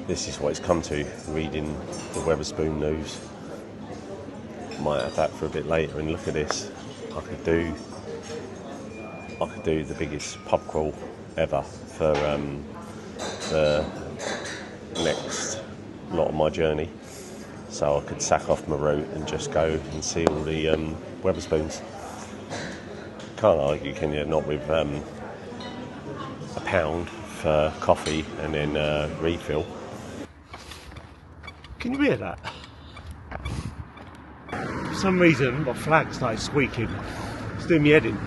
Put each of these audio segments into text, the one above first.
this is what it's come to, reading the Wetherspoon news. Might have that for a bit later and look at this. I could do the biggest pub crawl ever for the next lot of my journey. So I could sack off my route and just go and see all the Wetherspoons. Can't argue, can you? Not with £1 for coffee and then refill. Can you hear that? For some reason my flag started squeaking. It's doing me head in.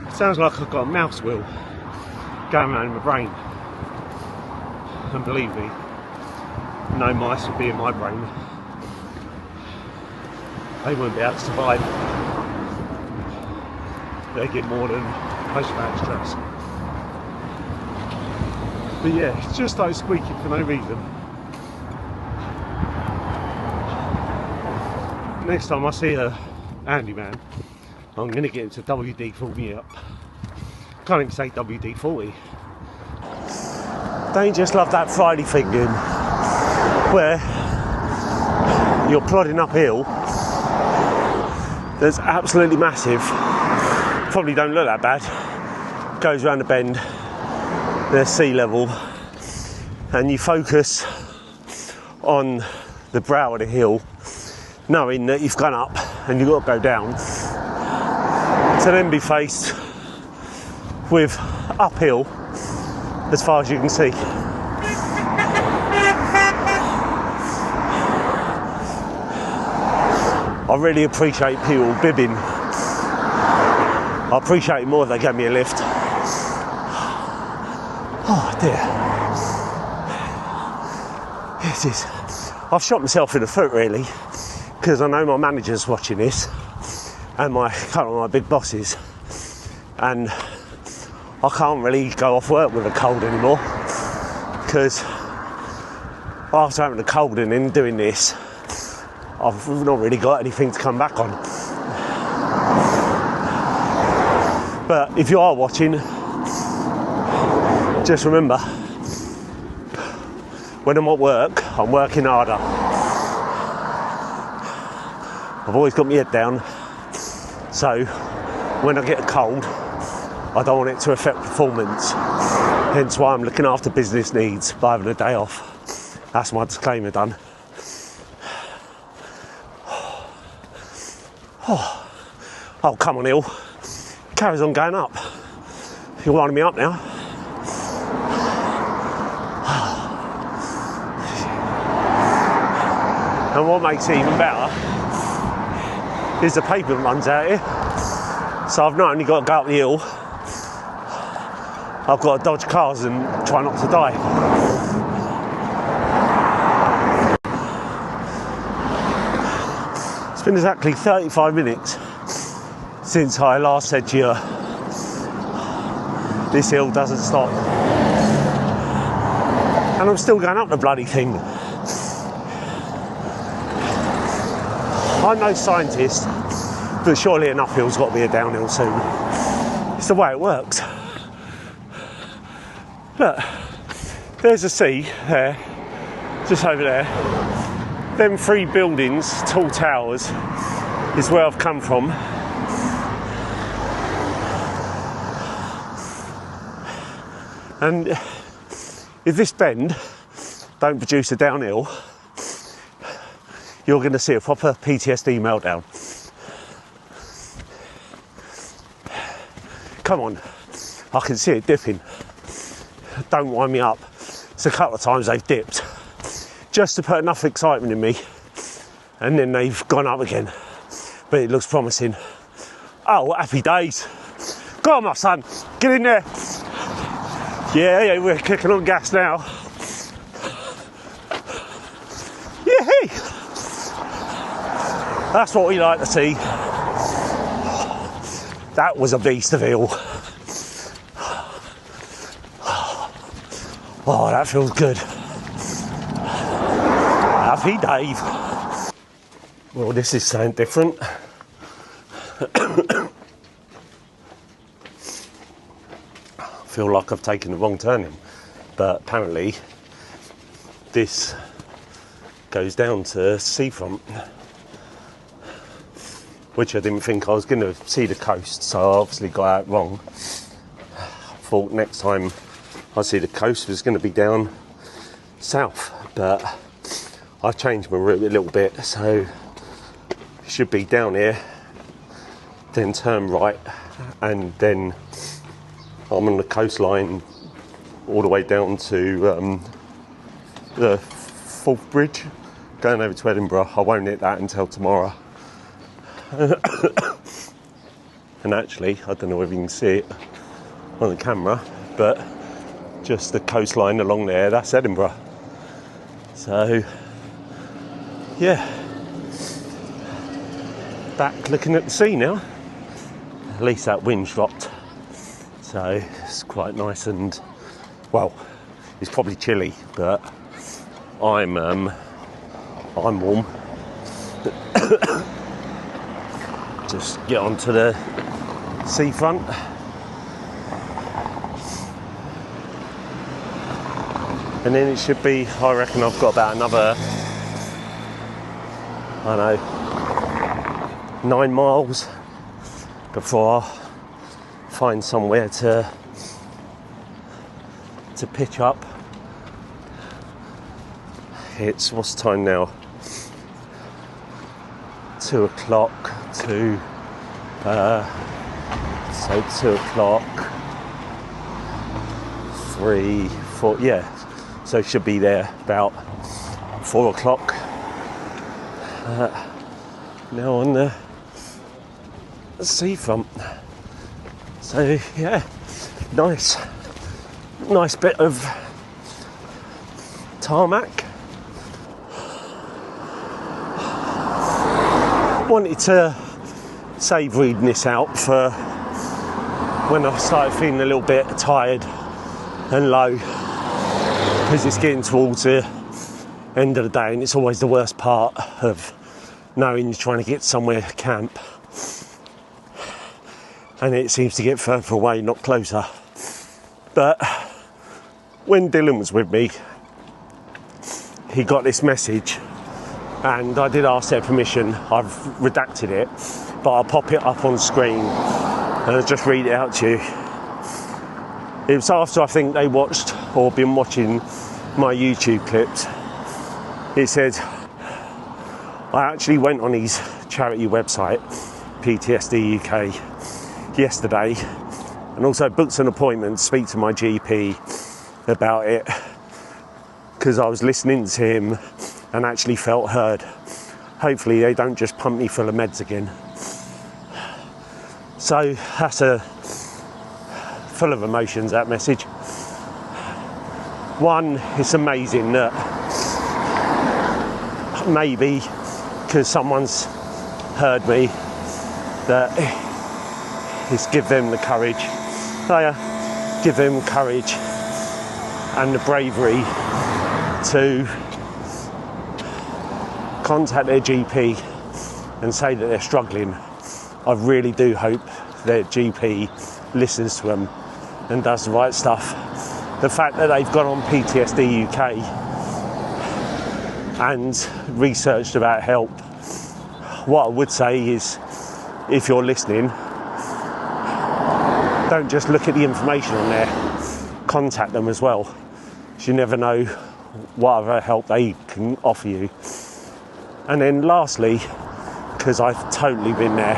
It sounds like I've got a mouse wheel going around in my brain. And believe me, no mice would be in my brain. They wouldn't be able to survive. They get more than post-traumatic stress. But yeah, it just started squeaking for no reason. Next time I see a handyman, I'm going to get him to WD-40 me up. Can't even say WD-40. Don't you just love that Friday thing, dude? Where you're plodding uphill, that's absolutely massive, probably don't look that bad, goes around the bend, there's sea level, and you focus on the brow of the hill, knowing that you've gone up and you've got to go down, to then be faced with uphill as far as you can see. I really appreciate people bibbing. I appreciate it more if they gave me a lift. Oh dear. This is... I've shot myself in the foot really, because I know my manager's watching this and a couple of my big bosses, and I can't really go off work with a cold anymore, because after having a cold and then doing this, I've not really got anything to come back on. But if you are watching, just remember, when I'm at work, I'm working harder. I've always got my head down, so when I get a cold, I don't want it to affect performance. Hence why I'm looking after business needs by having a day off. That's my disclaimer done. Oh, come on, Hill. Carries on going up. You're winding me up now. And what makes it even better is the pavement runs out here. So I've not only got to go up the hill, I've got to dodge cars and try not to die. It's been exactly 35 minutes since I last said to you, this hill doesn't stop. And I'm still going up the bloody thing. I'm no scientist, but surely an uphill's got to be a downhill soon. It's the way it works. Look, there's a sea there, just over there. Them 3 buildings, tall towers, is where I've come from. And if this bend don't produce a downhill, you're going to see a proper PTSD meltdown. Come on, I can see it dipping. Don't wind me up. It's a couple of times they've dipped, just to put enough excitement in me, and then they've gone up again. But it looks promising. Oh, happy days. Go on, my son, get in there. Yeah, we're kicking on gas now. Yay! That's what we like to see. That was a beast of eel. Oh, that feels good. Happy Dave. Well, this is something different. feel like I've taken the wrong turning, but apparently this goes down to seafront, which I didn't think I was going to see the coast, so I obviously got out wrong. I thought next time I see the coast was going to be down south, but I've changed my route a little bit, so it should be down here, then turn right, and then I'm on the coastline all the way down to the Forth Bridge, going over to Edinburgh. I won't hit that until tomorrow. And actually, I don't know if you can see it on the camera, but just the coastline along there, that's Edinburgh. So, yeah, back looking at the sea now. At least that wind's dropped, so it's quite nice, and well, it's probably chilly, but I'm warm. Just get onto the seafront. And then it should be, I reckon I've got about another, I don't know, 9 miles before I find somewhere to pitch up. It's, what's the time now? 2 o'clock to, so 2 o'clock, 3, 4, yeah. So should be there about 4 o'clock. Now on the seafront. So yeah, nice bit of tarmac. Wanted to save reading this out for when I started feeling a little bit tired and low, because it's getting towards the end of the day, and it's always the worst part of knowing you're trying to get somewhere to camp and it seems to get further away, not closer. But when Dylan was with me, he got this message, and I did ask their permission. I've redacted it, but I'll pop it up on screen and I'll just read it out to you. It was after I think they watched or been watching my YouTube clips. It said, I actually went on his charity website, PTSD UK, yesterday, and also booked an appointment to speak to my GP about it, because I was listening to him and actually felt heard. Hopefully they don't just pump me full of meds again. So that's full of emotions, that message. One, it's amazing that maybe because someone's heard me, that it's give them the courage. Give them courage and the bravery to contact their GP and say that they're struggling. I really do hope their GP listens to them and does the right stuff. The fact that they've gone on PTSD UK and researched about help, what I would say is, if you're listening, don't just look at the information on there, contact them as well, because you never know what other help they can offer you. And then lastly, because I've totally been there,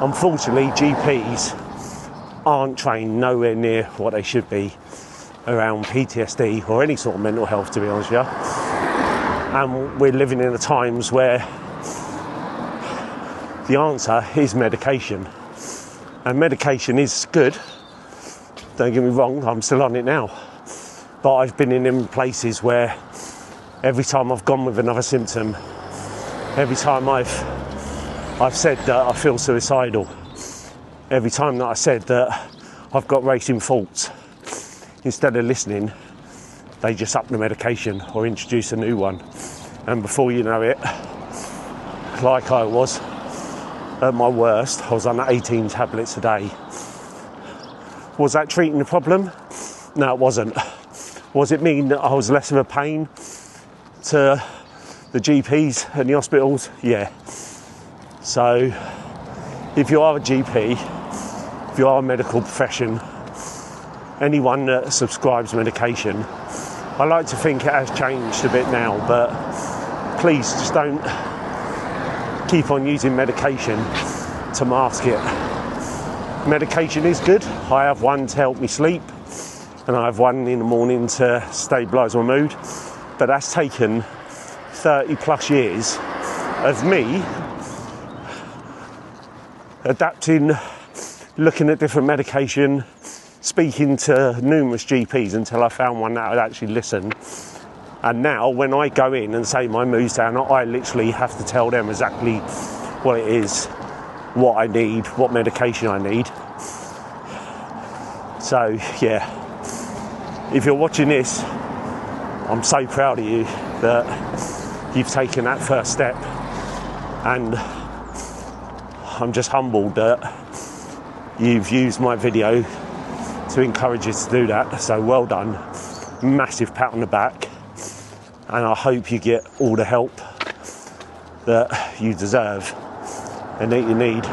unfortunately GPs aren't trained nowhere near what they should be around PTSD or any sort of mental health, to be honest with you. And we're living in the times where the answer is medication. And medication is good, don't get me wrong, I'm still on it now. But I've been in them places where every time I've gone with another symptom, every time I've said that I feel suicidal, every time that I said that I've got racing thoughts, instead of listening, they just up the medication or introduce a new one. And before you know it, like I was at my worst, I was on 18 tablets a day Was that treating the problem? No, it wasn't. Was it mean that I was less of a pain to the GPs and the hospitals? Yeah. So if you are a GP, if you are a medical profession, anyone that subscribes medication, I like to think it has changed a bit now, but please just don't keep on using medication to mask it. Medication is good. I have one to help me sleep, and I have one in the morning to stabilise my mood, but that's taken 30 plus years of me adapting, looking at different medication, speaking to numerous GPs until I found one that would actually listen. And now when I go in and say my mood's down, I literally have to tell them exactly what it is, what I need, what medication I need. So yeah, if you're watching this, I'm so proud of you that you've taken that first step, and I'm just humbled that you've used my video to encourage you to do that. So well done, massive pat on the back, and I hope you get all the help that you deserve and that you need.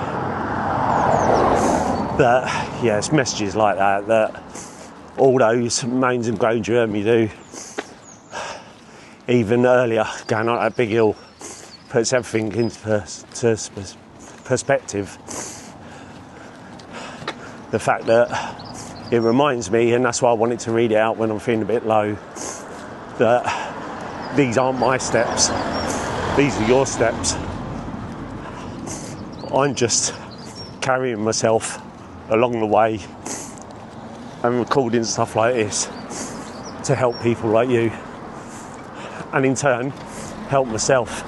But yeah, it's messages like that all those moans and groans you heard me do even earlier, going on that big hill, puts everything into perspective. The fact that it reminds me, and that's why I wanted to read it out when I'm feeling a bit low, that these aren't my steps, these are your steps. I'm just carrying myself along the way and recording stuff like this to help people like you, and in turn help myself.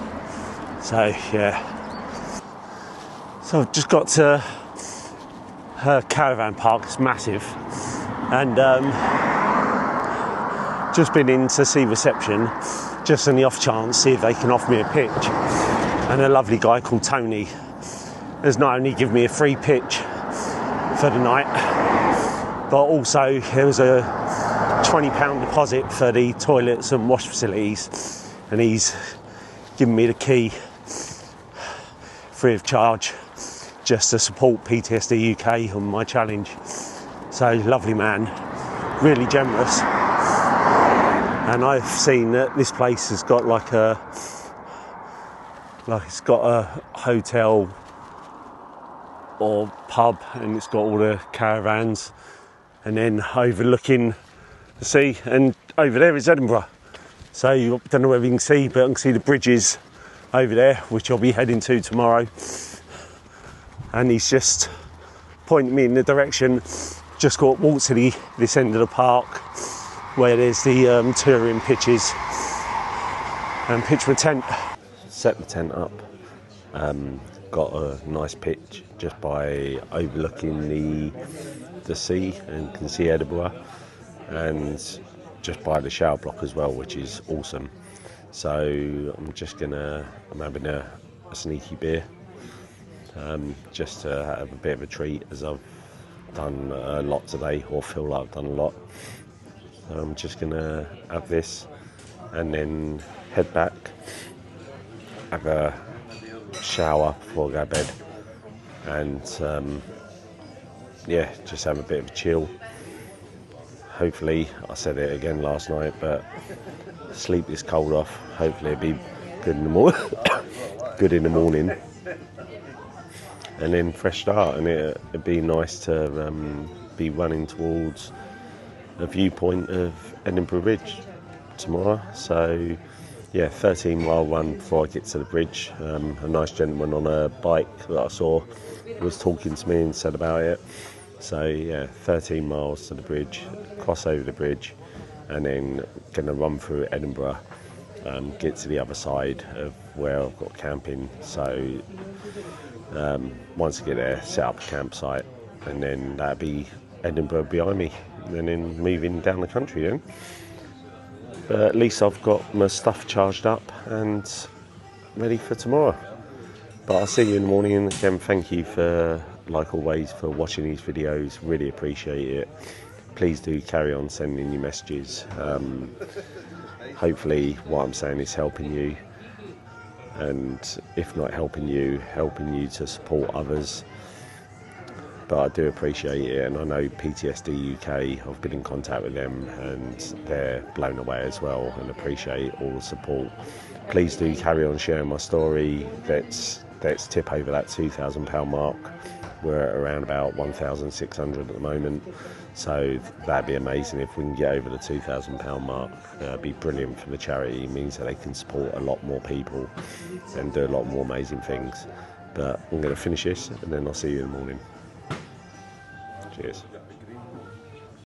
So yeah, so I've just got to her caravan park. It's massive, and just been in to see reception just on the off chance, see if they can offer me a pitch, and a lovely guy called Tony has not only given me a free pitch for the night, but also there was a £20 deposit for the toilets and wash facilities, and he's given me the key free of charge just to support PTSD UK on my challenge. So lovely man, really generous. And I've seen that this place has got it's got a hotel or pub, and it's got all the caravans, and then overlooking the sea, and over there is Edinburgh. So you don't know whether you can see, but I can see the bridges over there, which I'll be heading to tomorrow. And he's just pointing me in the direction, just got walk to this end of the park where there's the touring pitches, and pitch my tent. Set the tent up, got a nice pitch just by overlooking the sea, and can see Edinburgh, and just by the shower block as well, which is awesome. So I'm having a sneaky beer, just to have a bit of a treat, as I've done a lot today, or feel like I've done a lot. So I'm just gonna have this and then head back, have a shower before I go to bed, and yeah, just have a bit of a chill. Hopefully, I said it again last night, but sleep this cold off. Hopefully it'll be good in the morning, good in the morning, and then fresh start. And it'd be nice to be running towards a viewpoint of Edinburgh Bridge tomorrow. So yeah, 13-mile run before I get to the bridge. A nice gentleman on a bike that I saw was talking to me and said about it. So yeah, 13 miles to the bridge, cross over the bridge, and then gonna run through Edinburgh, get to the other side of where I've got camping. So once I get there, set up a campsite, and then that'll be Edinburgh behind me, and then moving down the country then. But at least I've got my stuff charged up and ready for tomorrow. But I'll see you in the morning, and again, thank you for like always, for watching these videos. Really appreciate it. Please do carry on sending your messages. Hopefully what I'm saying is helping you, and if not helping you to support others. But I do appreciate it, and I know PTSD UK, I've been in contact with them and they're blown away as well, and appreciate all the support. Please do carry on sharing my story. Let's tip over that £2,000 mark. We're at around about 1,600 at the moment, so that'd be amazing if we can get over the £2,000 mark. It'd be brilliant for the charity. It means that they can support a lot more people and do a lot more amazing things. But I'm going to finish this and then I'll see you in the morning. Cheers.